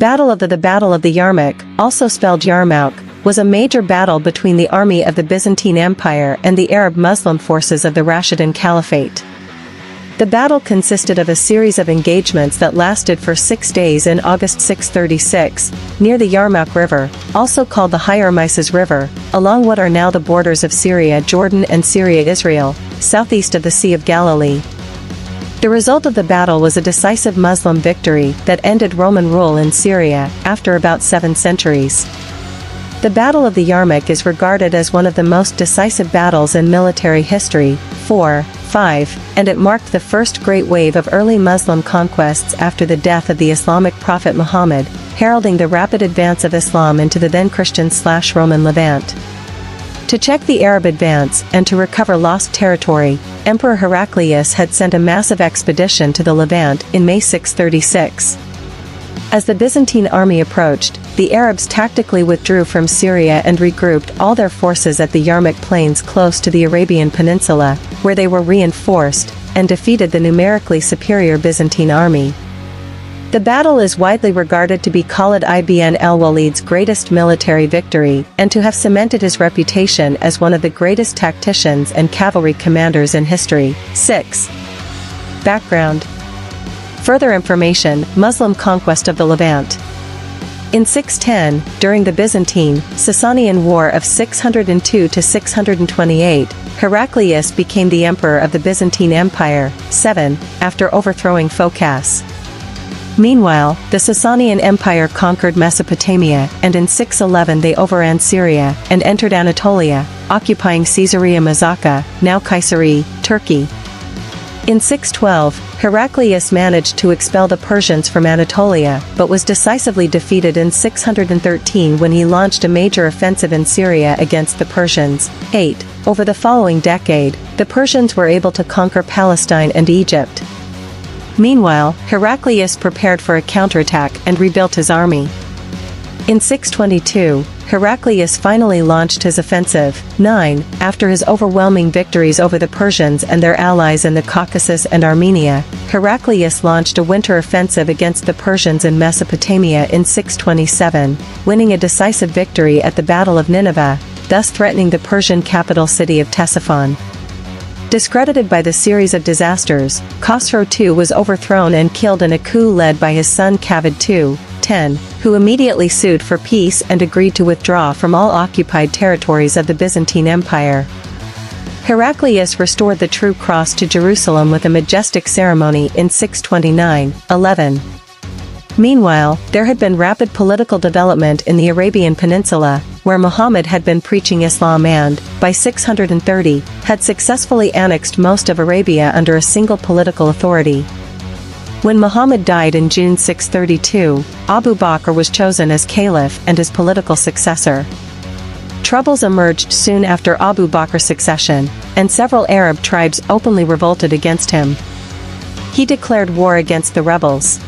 The Battle of the Yarmuk, also spelled Yarmuk, was a major battle between the army of the Byzantine Empire and the Arab Muslim forces of the Rashidun Caliphate. The battle consisted of a series of engagements that lasted for 6 days in August 636, near the Yarmuk River, also called the Hiermyces River, along what are now the borders of Syria, Jordan and Syria-Israel, southeast of the Sea of Galilee. The result of the battle was a decisive Muslim victory that ended Roman rule in Syria after about 7 centuries. The Battle of the Yarmuk is regarded as one of the most decisive battles in military history, 4-5, and it marked the first great wave of early Muslim conquests after the death of the Islamic prophet Muhammad, heralding the rapid advance of Islam into the then Christian/Roman Levant. To check the Arab advance and to recover lost territory, Emperor Heraclius had sent a massive expedition to the Levant in May 636. As the Byzantine army approached, the Arabs tactically withdrew from Syria and regrouped all their forces at the Yarmuk plains close to the Arabian Peninsula, where they were reinforced, and defeated the numerically superior Byzantine army. The battle is widely regarded to be Khalid ibn al-Walid's greatest military victory, and to have cemented his reputation as one of the greatest tacticians and cavalry commanders in history. 6. Background. Further information: Muslim conquest of the Levant. In 610, during the Byzantine, Sasanian War of 602 to 628, Heraclius became the emperor of the Byzantine Empire. 7. After overthrowing Phocas. Meanwhile, the Sasanian Empire conquered Mesopotamia, and in 611 they overran Syria and entered Anatolia, occupying Caesarea Mazaka, now Kayseri, Turkey. In 612, Heraclius managed to expel the Persians from Anatolia, but was decisively defeated in 613 when he launched a major offensive in Syria against the Persians. 8. Over the following decade, the Persians were able to conquer Palestine and Egypt. Meanwhile, Heraclius prepared for a counterattack and rebuilt his army. In 622, Heraclius finally launched his offensive. 9. After his overwhelming victories over the Persians and their allies in the Caucasus and Armenia, Heraclius launched a winter offensive against the Persians in Mesopotamia in 627, winning a decisive victory at the Battle of Nineveh, thus threatening the Persian capital city of Ctesiphon. Discredited by the series of disasters, Khosrow II was overthrown and killed in a coup led by his son Kavad II, 10, who immediately sued for peace and agreed to withdraw from all occupied territories of the Byzantine Empire. Heraclius restored the True Cross to Jerusalem with a majestic ceremony in 629. 11. Meanwhile, there had been rapid political development in the Arabian Peninsula, where Muhammad had been preaching Islam and, by 630, had successfully annexed most of Arabia under a single political authority. When Muhammad died in June 632, Abu Bakr was chosen as caliph and his political successor. Troubles emerged soon after Abu Bakr's succession, and several Arab tribes openly revolted against him. He declared war against the rebels.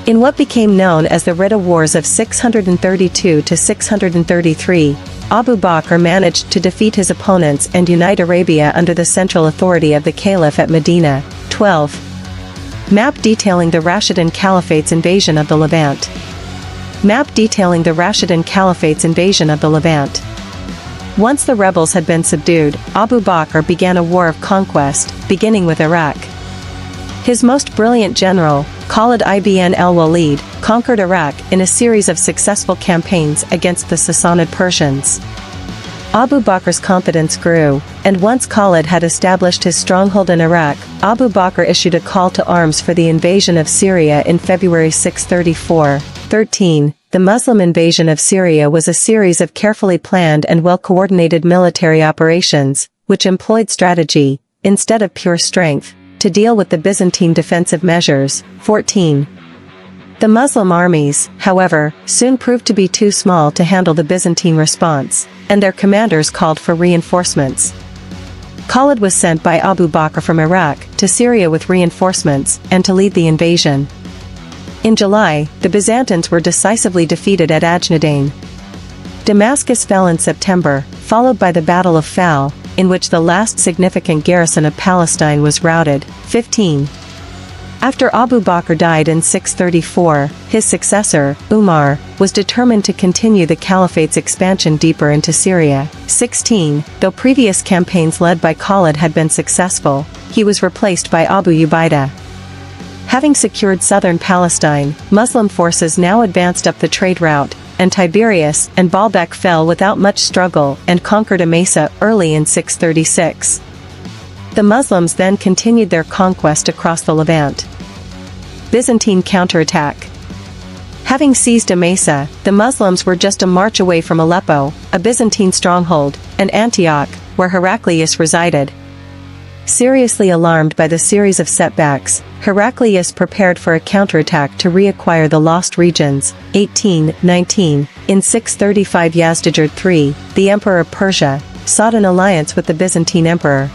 In what became known as the Ridda Wars of 632 to 633, Abu Bakr managed to defeat his opponents and unite Arabia under the central authority of the caliph at Medina. 12. Map detailing the Rashidun Caliphate's invasion of the Levant. Map detailing the Rashidun Caliphate's invasion of the Levant. Once the rebels had been subdued, Abu Bakr began a war of conquest, beginning with Iraq. His most brilliant general, Khalid ibn al-Walid, conquered Iraq in a series of successful campaigns against the Sassanid Persians. Abu Bakr's confidence grew, and once Khalid had established his stronghold in Iraq, Abu Bakr issued a call to arms for the invasion of Syria in February 634. 13. The Muslim invasion of Syria was a series of carefully planned and well-coordinated military operations, which employed strategy, instead of pure strength, to deal with the Byzantine defensive measures. 14. The Muslim armies, however, soon proved to be too small to handle the Byzantine response, and their commanders called for reinforcements. Khalid was sent by Abu Bakr from Iraq to Syria with reinforcements and to lead the invasion. In July, the Byzantines were decisively defeated at Ajnadain. Damascus fell in September, followed by the Battle of Fal, in which the last significant garrison of Palestine was routed. 15. After Abu Bakr died in 634, his successor, Umar, was determined to continue the caliphate's expansion deeper into Syria. 16. Though previous campaigns led by Khalid had been successful, he was replaced by Abu Ubaidah. Having secured southern Palestine, Muslim forces now advanced up the trade route, and Tiberias and Baalbek fell without much struggle and conquered Emesa early in 636. The Muslims then continued their conquest across the Levant. Byzantine counterattack. Having seized Emesa, the Muslims were just a march away from Aleppo, a Byzantine stronghold, and Antioch, where Heraclius resided. Seriously alarmed by the series of setbacks, Heraclius prepared for a counterattack to reacquire the lost regions. 18-19. In 635 Yazdijerd III, the Emperor of Persia, sought an alliance with the Byzantine Emperor.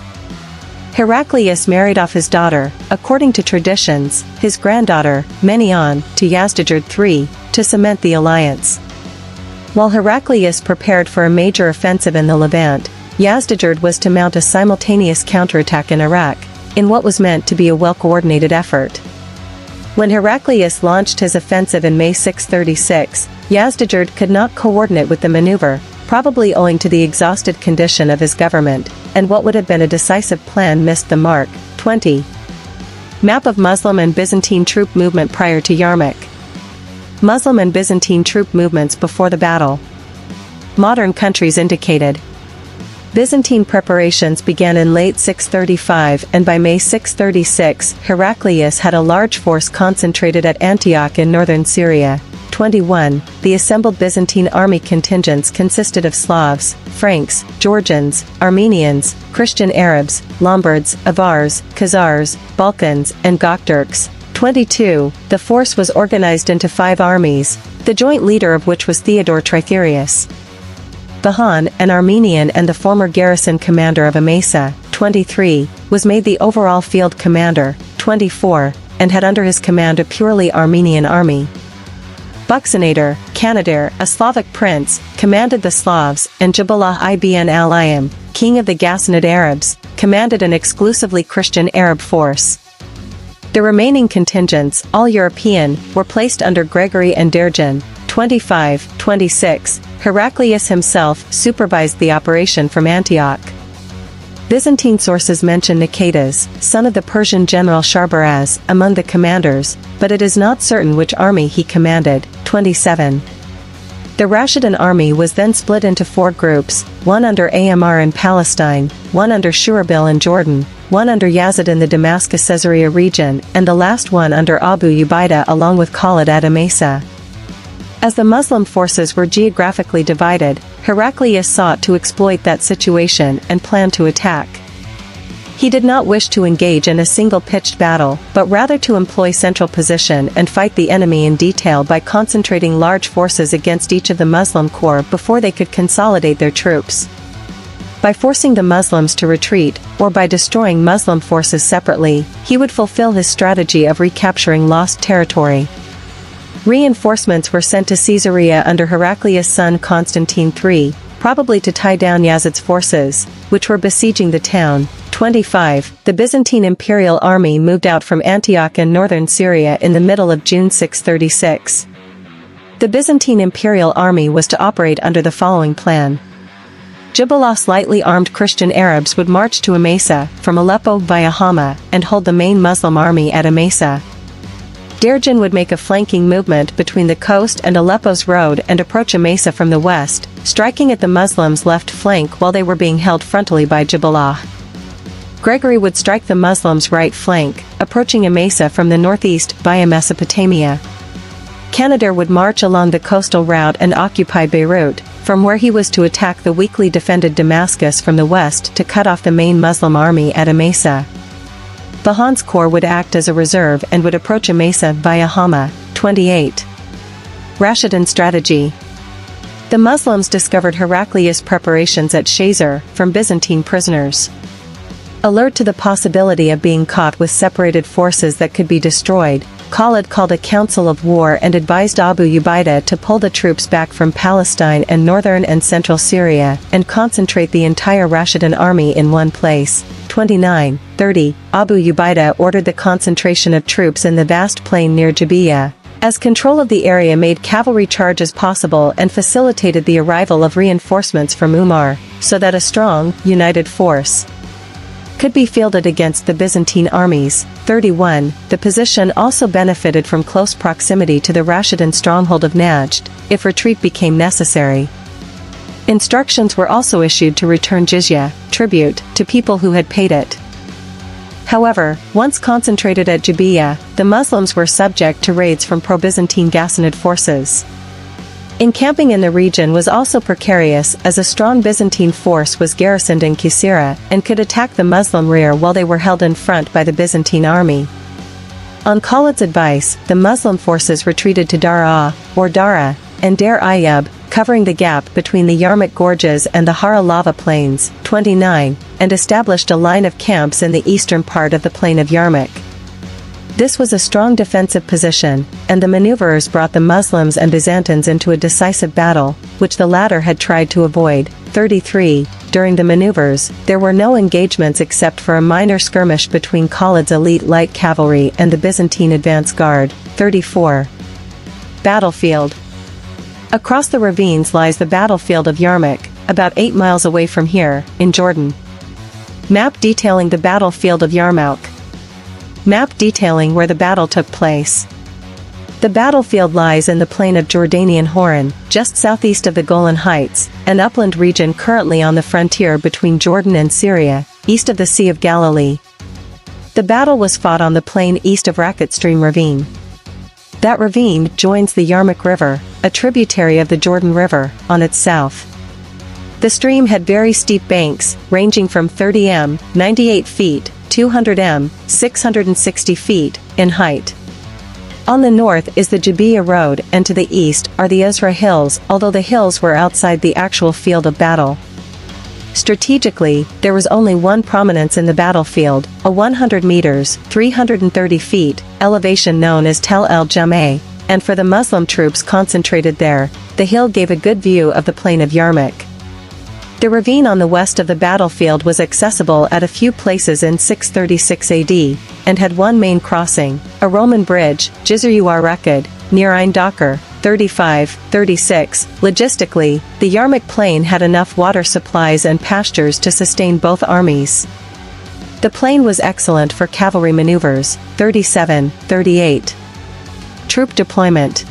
Heraclius married off his daughter, according to traditions, his granddaughter, Menion, to Yazdijerd III, to cement the alliance. While Heraclius prepared for a major offensive in the Levant, Yazdijerd was to mount a simultaneous counterattack in Iraq, in what was meant to be a well-coordinated effort. When Heraclius launched his offensive in May 636, Yazdijerd could not coordinate with the maneuver, probably owing to the exhausted condition of his government, and what would have been a decisive plan missed the mark. 20. Map of Muslim and Byzantine troop movement prior to Yarmuk. Muslim and Byzantine troop movements before the battle. Modern countries indicated. Byzantine preparations began in late 635, and by May 636, Heraclius had a large force concentrated at Antioch in northern Syria. 21. The assembled Byzantine army contingents consisted of Slavs, Franks, Georgians, Armenians, Christian Arabs, Lombards, Avars, Khazars, Balkans, and Gokturks. 22. The force was organized into 5 armies, the joint leader of which was Theodore Trytherius Bahan, an Armenian and the former garrison commander of Emesa. 23. Was made the overall field commander. 24. And had under his command a purely Armenian army. Buxanator, Canadair, a Slavic prince, commanded the Slavs, and Jabalah ibn al-Ayam, king of the Ghassanid Arabs, commanded an exclusively Christian Arab force. The remaining contingents, all European, were placed under Gregory and Derjan. 25-26, Heraclius himself supervised the operation from Antioch. Byzantine sources mention Nicetas, son of the Persian general Sharbaraz, among the commanders, but it is not certain which army he commanded. 27. The Rashidun army was then split into 4 groups, one under Amr in Palestine, one under Shurabil in Jordan, one under Yazid in the Damascus-Caesarea region, and the last one under Abu Ubaidah along with Khalid at Emesa. As the Muslim forces were geographically divided, Heraclius sought to exploit that situation and planned to attack. He did not wish to engage in a single-pitched battle, but rather to employ central position and fight the enemy in detail by concentrating large forces against each of the Muslim corps before they could consolidate their troops. By forcing the Muslims to retreat, or by destroying Muslim forces separately, he would fulfill his strategy of recapturing lost territory. Reinforcements were sent to Caesarea under Heraclius' son Constantine III, probably to tie down Yazid's forces, which were besieging the town. 25. The Byzantine imperial army moved out from Antioch in northern Syria in the middle of June 636. The Byzantine imperial army was to operate under the following plan. Jabalah's lightly armed Christian Arabs would march to Emesa from Aleppo via Hama and hold the main Muslim army at Emesa. Derjan would make a flanking movement between the coast and Aleppo's road and approach Emesa from the west, striking at the Muslims' left flank while they were being held frontally by Jabalah. Gregory would strike the Muslims' right flank, approaching Emesa from the northeast via Mesopotamia. Canadair would march along the coastal route and occupy Beirut, from where he was to attack the weakly defended Damascus from the west to cut off the main Muslim army at Emesa. Bahan's corps would act as a reserve and would approach Emesa via Hama. 28. Rashidun strategy. The Muslims discovered Heraclius' preparations at Shazer from Byzantine prisoners. Alert to the possibility of being caught with separated forces that could be destroyed, Khalid called a council of war and advised Abu Ubaidah to pull the troops back from Palestine and northern and central Syria, and concentrate the entire Rashidun army in one place. 29:30, Abu Ubaidah ordered the concentration of troops in the vast plain near Jabiya, as control of the area made cavalry charges possible and facilitated the arrival of reinforcements from Umar, so that a strong, united force could be fielded against the Byzantine armies. 31, the position also benefited from close proximity to the Rashidun stronghold of Najd, if retreat became necessary. Instructions were also issued to return jizya, tribute, to people who had paid it. However, once concentrated at Jabiya, the Muslims were subject to raids from pro-Byzantine Ghassanid forces. Encamping in the region was also precarious, as a strong Byzantine force was garrisoned in Kisira, and could attack the Muslim rear while they were held in front by the Byzantine army. On Khalid's advice, the Muslim forces retreated to Daraa, or Dara, and Dar Ayyub, covering the gap between the Yarmuk gorges and the Hara lava plains. 29, and established a line of camps in the eastern part of the plain of Yarmuk. This was a strong defensive position, and the maneuverers brought the Muslims and Byzantines into a decisive battle, which the latter had tried to avoid. 33, during the maneuvers, there were no engagements except for a minor skirmish between Khalid's elite light cavalry and the Byzantine advance guard. 34. Battlefield. Across the ravines lies the battlefield of Yarmuk, about 8 miles away from here, in Jordan. Map detailing the battlefield of Yarmuk. Map detailing where the battle took place. The battlefield lies in the plain of Jordanian Horan, just southeast of the Golan Heights, an upland region currently on the frontier between Jordan and Syria, east of the Sea of Galilee. The battle was fought on the plain east of Rakat Stream Ravine. That ravine joins the Yarmuk River, a tributary of the Jordan River, on its south. The stream had very steep banks, ranging from 30 m, 98 feet, 200 m, 660 feet, in height. On the north is the Jabiya Road, and to the east are the Ezra Hills, although the hills were outside the actual field of battle. Strategically, there was only one prominence in the battlefield, a 100 meters, 330 feet, elevation known as Tel el-Jameh, and for the Muslim troops concentrated there, the hill gave a good view of the plain of Yarmuk. The ravine on the west of the battlefield was accessible at a few places in 636 AD, and had one main crossing, a Roman bridge, Jizr Rakad, near Ein Dakar. 35-36. Logistically, the Yarmuk plain had enough water supplies and pastures to sustain both armies. The plain was excellent for cavalry maneuvers. 37-38. Troop deployment.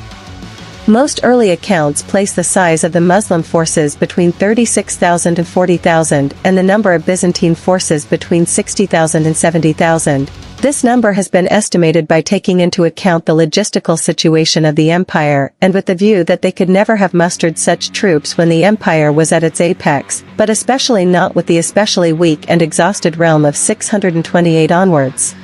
Most early accounts place the size of the Muslim forces between 36,000 and 40,000, and the number of Byzantine forces between 60,000 and 70,000. This number has been estimated by taking into account the logistical situation of the empire, and with the view that they could never have mustered such troops when the empire was at its apex, but especially not with the especially weak and exhausted realm of 628 onwards.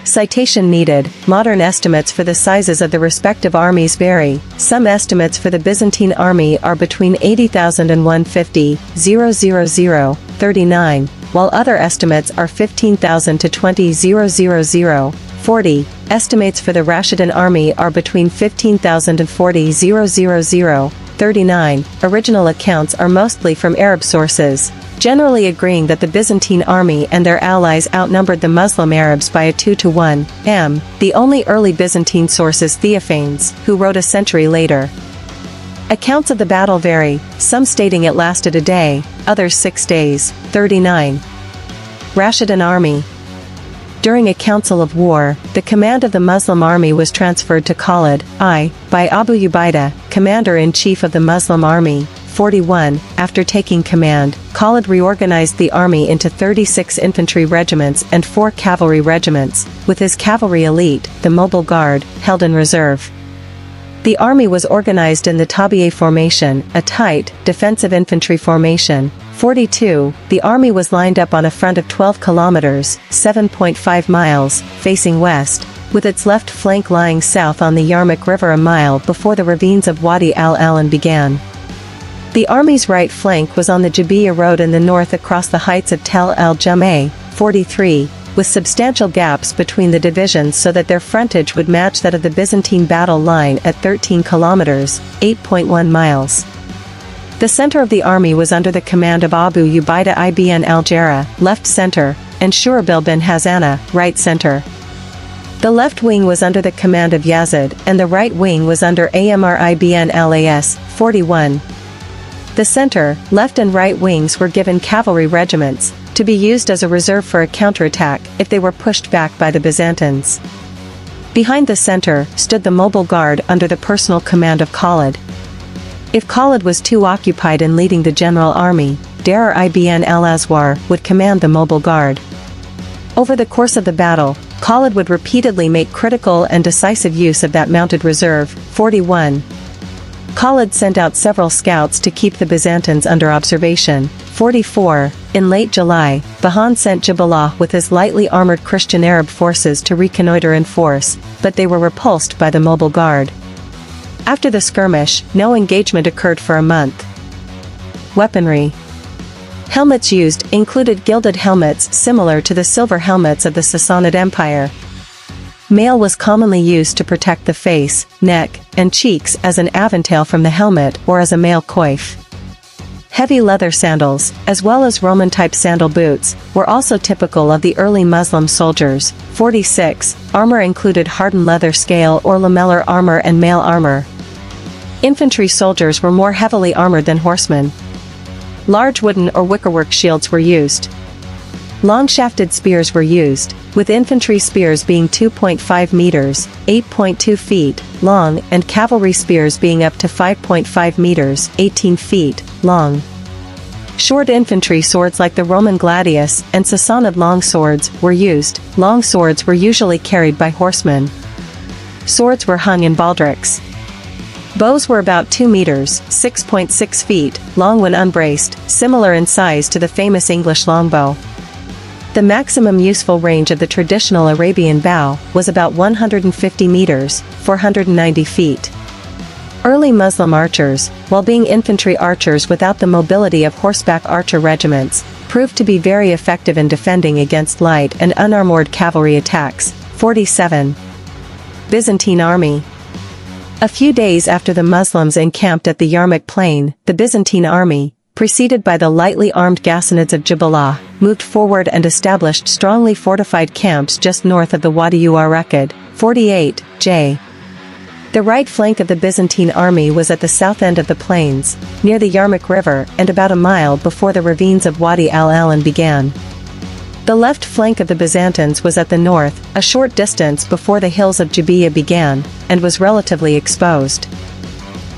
Citation needed. Modern estimates for the sizes of the respective armies vary. Some estimates for the Byzantine army are between 80,000 and 150,000, 39, while other estimates are 15,000 to 20,000, 40. Estimates for the Rashidun army are between 15,000 and 40,000, 39. Original accounts are mostly from Arab sources, generally agreeing that the Byzantine army and their allies outnumbered the Muslim Arabs by a 2-to-1. The only early Byzantine source is Theophanes, who wrote a century later. Accounts of the battle vary, some stating it lasted a day, others 6 days. 39. Rashidun army. During a council of war, the command of the Muslim army was transferred to Khalid I by Abu Ubaidah, commander-in-chief of the Muslim army. 41. After taking command, Khalid reorganized the army into 36 infantry regiments and 4 cavalry regiments, with his cavalry elite, the mobile guard, held in reserve. The army was organized in the Tabi'a formation, a tight, defensive infantry formation. 42. The army was lined up on a front of 12 kilometers, 7.5 miles, facing west, with its left flank lying south on the Yarmuk River a mile before the ravines of Wadi al-Alan began. The army's right flank was on the Jabiya Road in the north across the heights of Tel el-Jameh. 43. with substantial gaps between the divisions so that their frontage would match that of the Byzantine battle line at 13 kilometers, 8.1 miles. The center of the army was under the command of Abu Ubaidah ibn al-Jarrah, left center, and Shurabil bin Hazana, right center. The left wing was under the command of Yazid, and the right wing was under Amr ibn al-As, 41. The center, left and right wings were given cavalry regiments, to be used as a reserve for a counterattack if they were pushed back by the Byzantines. Behind the center stood the mobile guard under the personal command of Khalid. If Khalid was too occupied in leading the general army, Darar ibn al-Azwar would command the mobile guard. Over the course of the battle, Khalid would repeatedly make critical and decisive use of that mounted reserve, 41. Khalid sent out several scouts to keep the Byzantines under observation, 44. In late July, Vahan sent Jabalah with his lightly armored Christian Arab forces to reconnoiter in force, but they were repulsed by the mobile guard. After the skirmish, no engagement occurred for a month. Weaponry. Helmets used included gilded helmets similar to the silver helmets of the Sassanid Empire. Mail was commonly used to protect the face, neck, and cheeks as an aventail from the helmet or as a mail coif. Heavy leather sandals, as well as Roman-type sandal boots, were also typical of the early Muslim soldiers. 46. Armor included hardened leather scale or lamellar armor and mail armor. Infantry soldiers were more heavily armored than horsemen. Large wooden or wickerwork shields were used. Long-shafted spears were used, with infantry spears being 2.5 meters, 8.2 feet, long, and cavalry spears being up to 5.5 meters, 18 feet, long. Short infantry swords like the Roman gladius and Sassanid long swords were used. Long swords were usually carried by horsemen. Swords were hung in baldricks. Bows were about 2 meters, 6.6 feet, long when unbraced, similar in size to the famous English longbow. The maximum useful range of the traditional Arabian bow was about 150 meters, 490 feet. Early Muslim archers, while being infantry archers without the mobility of horseback archer regiments, proved to be very effective in defending against light and unarmored cavalry attacks. 47. Byzantine Army. A few days after the Muslims encamped at the Yarmuk plain, the Byzantine army, preceded by the lightly armed Ghassanids of Jabalah, moved forward and established strongly fortified camps just north of the Wadi Uarakad. 48. J. The right flank of the Byzantine army was at the south end of the plains, near the Yarmuk River and about a mile before the ravines of Wadi al-Alan began. The left flank of the Byzantines was at the north, a short distance before the hills of Jabiya began, and was relatively exposed.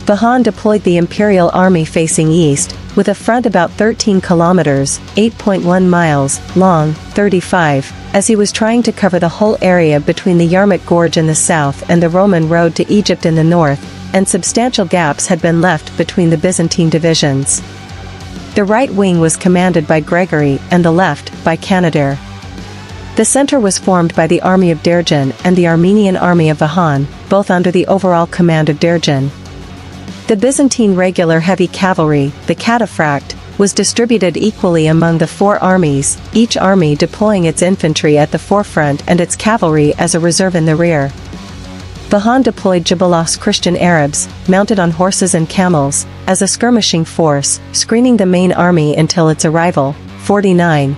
Vahan deployed the imperial army facing east, with a front about 13 kilometers, 8.1 miles, long, 35, as he was trying to cover the whole area between the Yarmuk Gorge in the south and the Roman road to Egypt in the north, and substantial gaps had been left between the Byzantine divisions. The right wing was commanded by Gregory and the left by Canadair. The center was formed by the army of Derjan and the Armenian army of Vahan, both under the overall command of Derjan. The Byzantine regular heavy cavalry, the cataphract, was distributed equally among the four armies, each army deploying its infantry at the forefront and its cavalry as a reserve in the rear. Vahan deployed Jabalah's Christian Arabs, mounted on horses and camels, as a skirmishing force, screening the main army until its arrival. 49.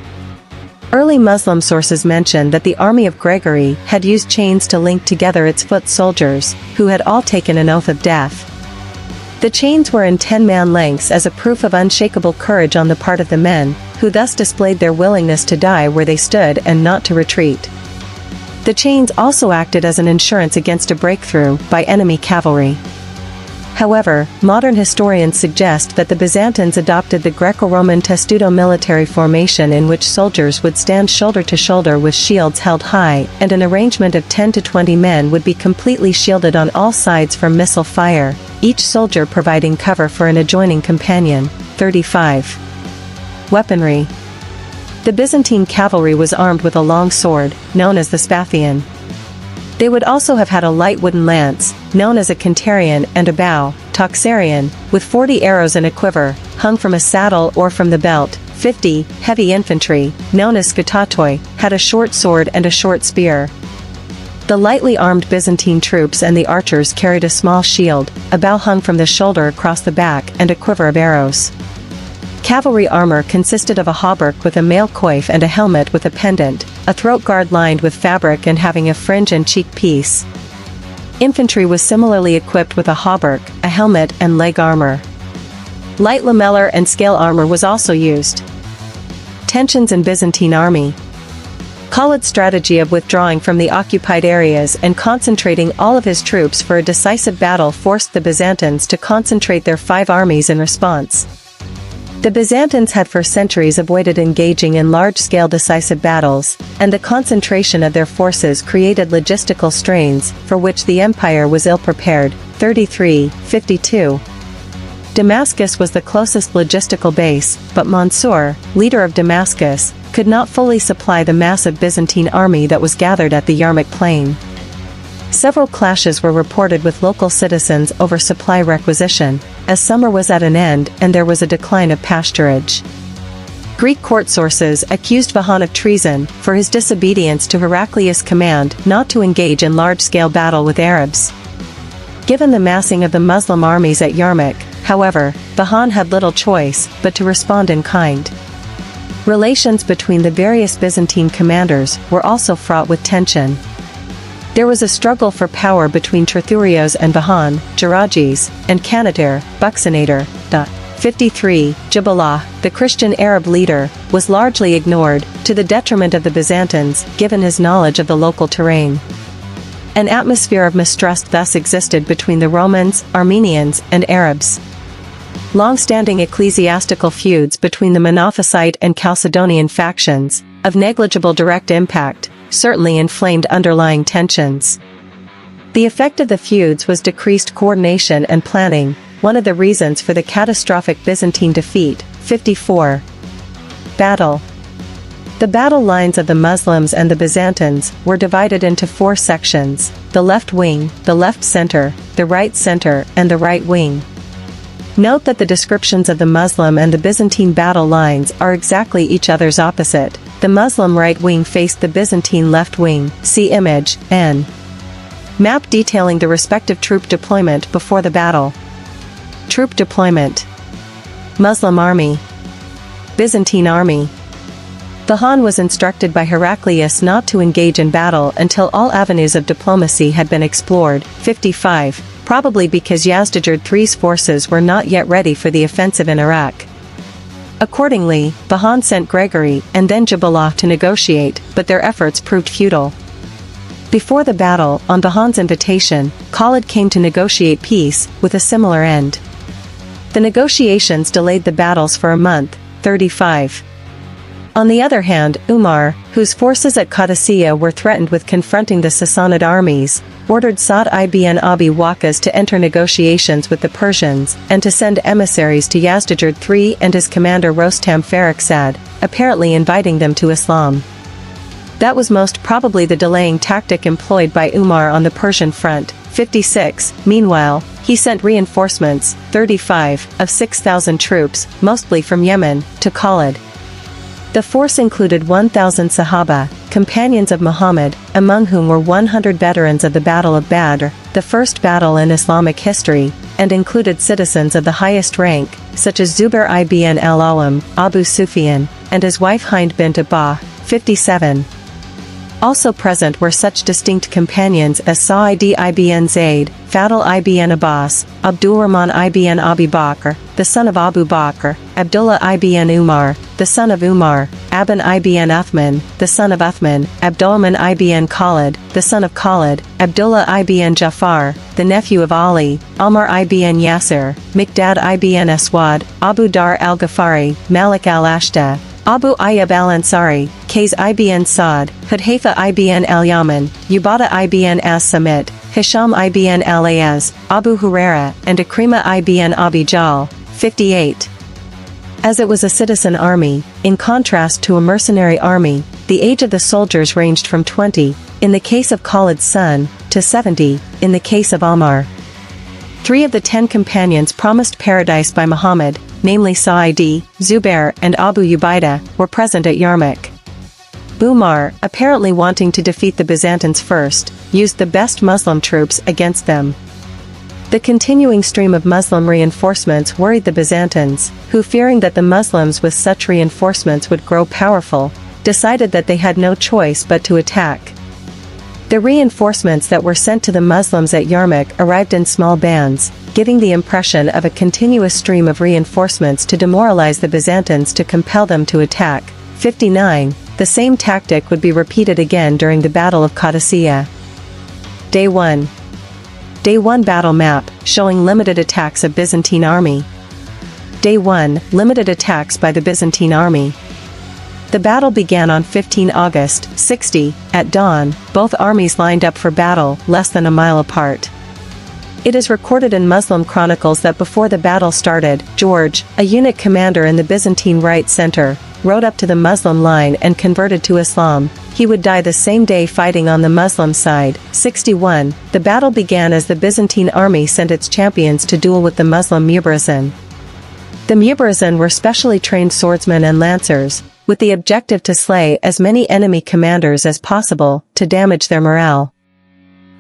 Early Muslim sources mention that the army of Gregory had used chains to link together its foot soldiers, who had all taken an oath of death. The chains were in 10-man lengths as a proof of unshakable courage on the part of the men, who thus displayed their willingness to die where they stood and not to retreat. The chains also acted as an insurance against a breakthrough by enemy cavalry. However, modern historians suggest that the Byzantines adopted the Greco-Roman testudo military formation in which soldiers would stand shoulder to shoulder with shields held high, and an arrangement of 10 to 20 men would be completely shielded on all sides from missile fire, each soldier providing cover for an adjoining companion. 35. Weaponry. The Byzantine cavalry was armed with a long sword, known as the Spathion. They would also have had a light wooden lance, known as a Kantarian, and a bow, Toxarian, with 40 arrows in a quiver, hung from a saddle or from the belt. 50 heavy infantry, known as skatatoi, had a short sword and a short spear. The lightly armed Byzantine troops and the archers carried a small shield, a bow hung from the shoulder across the back, and a quiver of arrows. Cavalry armor consisted of a hauberk with a mail coif and a helmet with a pendant, a throat guard lined with fabric and having a fringe and cheek piece. Infantry was similarly equipped with a hauberk, a helmet and leg armor. Light lamellar and scale armor was also used. Tensions in Byzantine army. Khalid's strategy of withdrawing from the occupied areas and concentrating all of his troops for a decisive battle forced the Byzantines to concentrate their 5 armies in response. The Byzantines had for centuries avoided engaging in large-scale decisive battles, and the concentration of their forces created logistical strains, for which the empire was ill-prepared. 33-52. Damascus was the closest logistical base, but Mansur, leader of Damascus, could not fully supply the massive Byzantine army that was gathered at the Yarmuk plain. Several clashes were reported with local citizens over supply requisition, as summer was at an end and there was a decline of pasturage. Greek court sources accused Vahan of treason for his disobedience to Heraclius' command not to engage in large-scale battle with Arabs. Given the massing of the Muslim armies at Yarmuk, however, Vahan had little choice but to respond in kind. Relations between the various Byzantine commanders were also fraught with tension. There was a struggle for power between Trithurios and Vahan, Jaragis, and Canatir, Buxanator. 53. Jabalah, the Christian Arab leader, was largely ignored, to the detriment of the Byzantines, given his knowledge of the local terrain. An atmosphere of mistrust thus existed between the Romans, Armenians, and Arabs. Long-standing ecclesiastical feuds between the Monophysite and Chalcedonian factions, of negligible direct impact, certainly inflamed underlying tensions. The effect of the feuds was decreased coordination and planning, one of the reasons for the catastrophic Byzantine defeat. 54. Battle. The battle lines of the Muslims and the Byzantines were divided into 4 sections: the left wing, the left center, the right center, and the right wing. Note that the descriptions of the Muslim and the Byzantine battle lines are exactly each other's opposite. The Muslim right wing faced the Byzantine left wing, see image, N. Map detailing the respective troop deployment before the battle. Troop deployment. Muslim army. Byzantine army. Vahan was instructed by Heraclius not to engage in battle until all avenues of diplomacy had been explored. 55. Probably because Yazdijerd III's forces were not yet ready for the offensive in Iraq. Accordingly, Vahan sent Gregory and then Jabalah to negotiate, but their efforts proved futile. Before the battle, on Vahan's invitation, Khalid came to negotiate peace, with a similar end. The negotiations delayed the battles for a month. 35. On the other hand, Umar, whose forces at Qadisiyah were threatened with confronting the Sassanid armies, ordered Sa'd ibn Abi Waqqas to enter negotiations with the Persians, and to send emissaries to Yazdijerd III and his commander Rostam Farrukhzad, apparently inviting them to Islam. That was most probably the delaying tactic employed by Umar on the Persian front. 56. Meanwhile, he sent reinforcements, 35, of 6,000 troops, mostly from Yemen, to Khalid. The force included 1,000 Sahaba, companions of Muhammad, among whom were 100 veterans of the Battle of Badr, the first battle in Islamic history, and included citizens of the highest rank, such as Zubair ibn al-Awwam, Abu Sufyan, and his wife Hind bint Abah. 57. Also present were such distinct companions as Sa'id ibn Zayd, Fadl ibn Abbas, Abdulrahman ibn Abi Bakr, the son of Abu Bakr, Abdullah ibn Umar, the son of Umar, Aban ibn Uthman, the son of Uthman, Abdurrahman ibn Khalid, the son of Khalid, Abdullah ibn Jafar, the nephew of Ali, Ammar ibn Yasir, Miqdad ibn Aswad, Abu Dar al-Ghafari, Malik al-Ashta, Abu Ayyub al-Ansari, Qays ibn Sa'd, Hudhayfa ibn al-Yaman, Ubada ibn as-Samit, Hisham ibn al-Ayaz, Abu Huraira, and Ikrima ibn Abi Jahl. 58. As it was a citizen army, in contrast to a mercenary army, the age of the soldiers ranged from 20, in the case of Khalid's son, to 70, in the case of Ammar. 3 of the 10 companions promised paradise by Muhammad, namely Sa'idi, Zubair and Abu Ubaidah, were present at Yarmuk. Umar, apparently wanting to defeat the Byzantines first, used the best Muslim troops against them. The continuing stream of Muslim reinforcements worried the Byzantines, who, fearing that the Muslims with such reinforcements would grow powerful, decided that they had no choice but to attack. The reinforcements that were sent to the Muslims at Yarmuk arrived in small bands, giving the impression of a continuous stream of reinforcements to demoralize the Byzantines to compel them to attack. 59. The same tactic would be repeated again during the Battle of Qadisiyah. Day 1. Day 1 battle map, showing limited attacks of Byzantine army. Day 1, limited attacks by the Byzantine army. The battle began on 15 August, 60, at dawn, both armies lined up for battle, less than a mile apart. It is recorded in Muslim chronicles that before the battle started, George, a unit commander in the Byzantine right center, rode up to the Muslim line and converted to Islam. He would die the same day fighting on the Muslim side. 61. The battle began as the Byzantine army sent its champions to duel with the Muslim Mubarazin. The Mubarazin were specially trained swordsmen and lancers, with the objective to slay as many enemy commanders as possible, to damage their morale.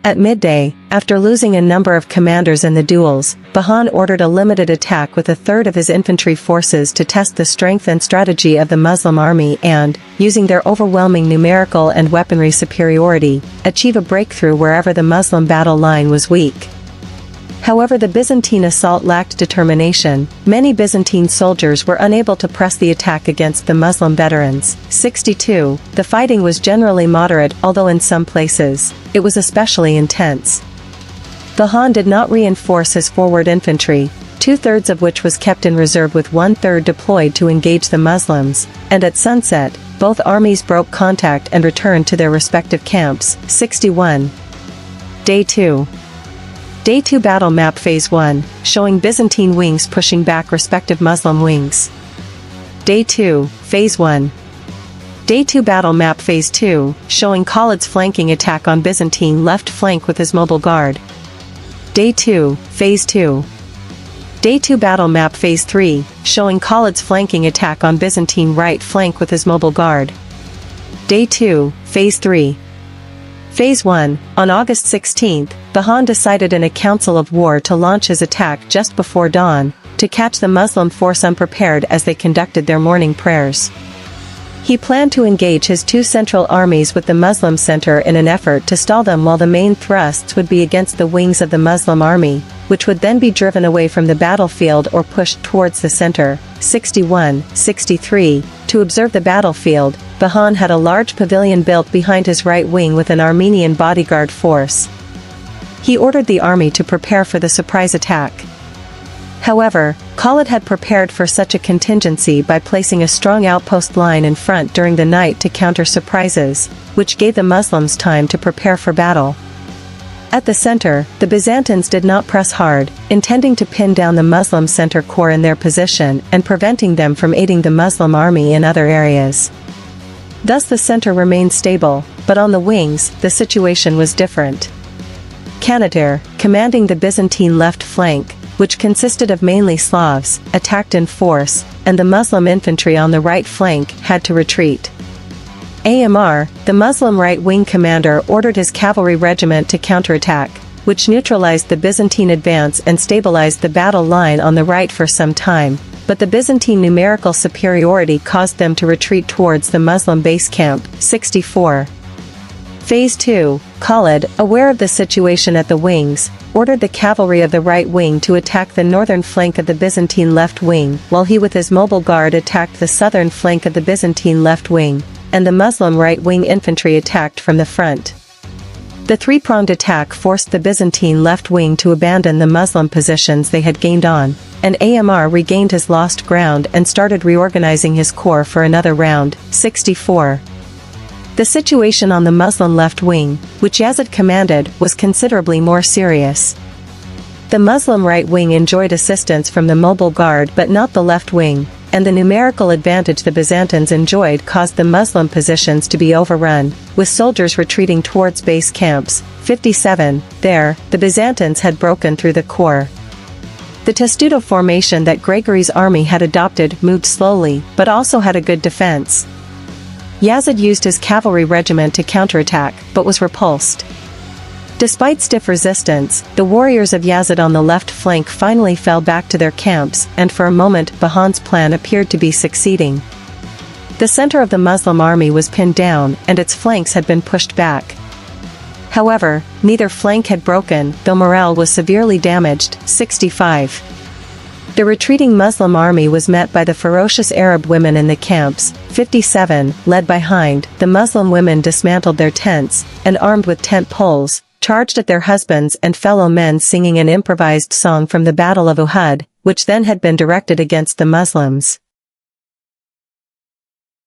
At midday, after losing a number of commanders in the duels, Bahan ordered a limited attack with a third of his infantry forces to test the strength and strategy of the Muslim army and, using their overwhelming numerical and weaponry superiority, achieve a breakthrough wherever the Muslim battle line was weak. However, the Byzantine assault lacked determination. Many Byzantine soldiers were unable to press the attack against the Muslim veterans. 62. The fighting was generally moderate, although in some places, it was especially intense. Bahan did not reinforce his forward infantry, 2/3 of which was kept in reserve with 1/3 deployed to engage the Muslims, and at sunset, both armies broke contact and returned to their respective camps. 61. Day 2. Day 2 battle map phase 1, showing Byzantine wings pushing back respective Muslim wings. Day 2, phase 1. Day 2 battle map phase 2, showing Khalid's flanking attack on Byzantine left flank with his mobile guard. Day 2, phase 2. Day 2 battle map phase 3, showing Khalid's flanking attack on Byzantine right flank with his mobile guard. Day 2, phase 3. Phase 1, on August 16, Bahan decided in a council of war to launch his attack just before dawn, to catch the Muslim force unprepared as they conducted their morning prayers. He planned to engage his 2 central armies with the Muslim center in an effort to stall them, while the main thrusts would be against the wings of the Muslim army, which would then be driven away from the battlefield or pushed towards the center. 61. 63. To observe the battlefield, Bahan had a large pavilion built behind his right wing with an Armenian bodyguard force. He ordered the army to prepare for the surprise attack. However, Khalid had prepared for such a contingency by placing a strong outpost line in front during the night to counter surprises, which gave the Muslims time to prepare for battle. At the center, the Byzantines did not press hard, intending to pin down the Muslim center corps in their position and preventing them from aiding the Muslim army in other areas. Thus the center remained stable, but on the wings, the situation was different. Kanadir, commanding the Byzantine left flank, which consisted of mainly Slavs, attacked in force, and the Muslim infantry on the right flank had to retreat. Amr, the Muslim right-wing commander, ordered his cavalry regiment to counterattack, which neutralized the Byzantine advance and stabilized the battle line on the right for some time, but the Byzantine numerical superiority caused them to retreat towards the Muslim base camp. 64. Phase 2, Khalid, aware of the situation at the wings, ordered the cavalry of the right wing to attack the northern flank of the Byzantine left wing, while he with his mobile guard attacked the southern flank of the Byzantine left wing, and the Muslim right-wing infantry attacked from the front. The three-pronged attack forced the Byzantine left wing to abandon the Muslim positions they had gained on, and Amr regained his lost ground and started reorganizing his corps for another round. 64. The situation on the Muslim left wing, which Yazid commanded, was considerably more serious. The Muslim right wing enjoyed assistance from the mobile guard but not the left wing, and the numerical advantage the Byzantines enjoyed caused the Muslim positions to be overrun, with soldiers retreating towards base camps. 57. There, the Byzantines had broken through the core. The testudo formation that Gregory's army had adopted moved slowly, but also had a good defense. Yazid used his cavalry regiment to counterattack, but was repulsed. Despite stiff resistance, the warriors of Yazid on the left flank finally fell back to their camps, and for a moment Bahan's plan appeared to be succeeding. The center of the Muslim army was pinned down, and its flanks had been pushed back. However, neither flank had broken, though morale was severely damaged. 65. The retreating Muslim army was met by the ferocious Arab women in the camps. 57. Led by Hind, the Muslim women dismantled their tents, and armed with tent poles, charged at their husbands and fellow men singing an improvised song from the Battle of Uhud, which then had been directed against the Muslims.